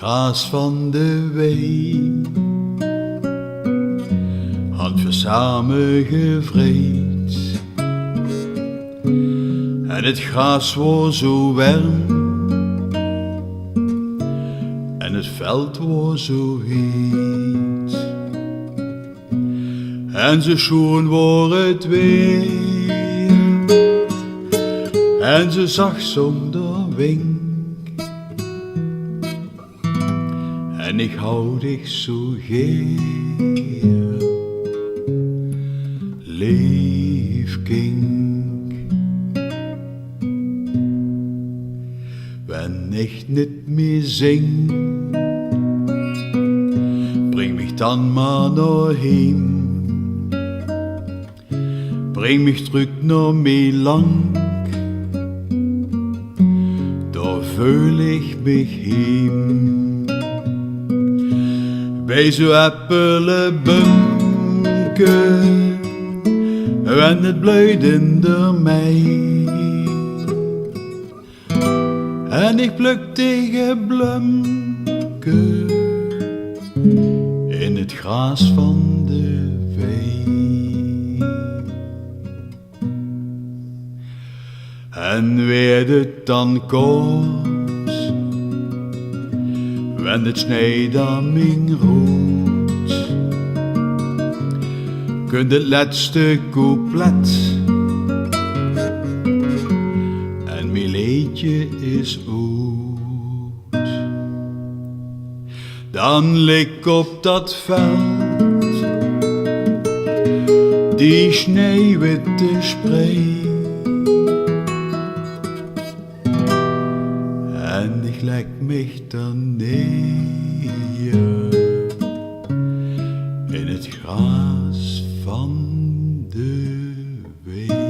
gras van de wei had we samen gevreed. En het gras was zo warm en het veld was zo heet. En zo schoon was het weer en ze zag zonder wink. En ik hou dich zo geer, lief kind. Wenn ich nicht mehr sing, bring mich dann mal nach heim. Bring mich zurück nach Milan, da fühl ich mich heim. Bij zo'n appelenbunken, en het bloeit in de mei. En ik pluk tegen bloemken in het gras van de wei. En werd het dan koud, wenn het sneeuwt aan mijn rood, kunt het laatste couplet en mijn liedje is oud. Dan lig op dat veld die sneeuwwitte sprei. En ich leg mich dann neer in het gras van de wei.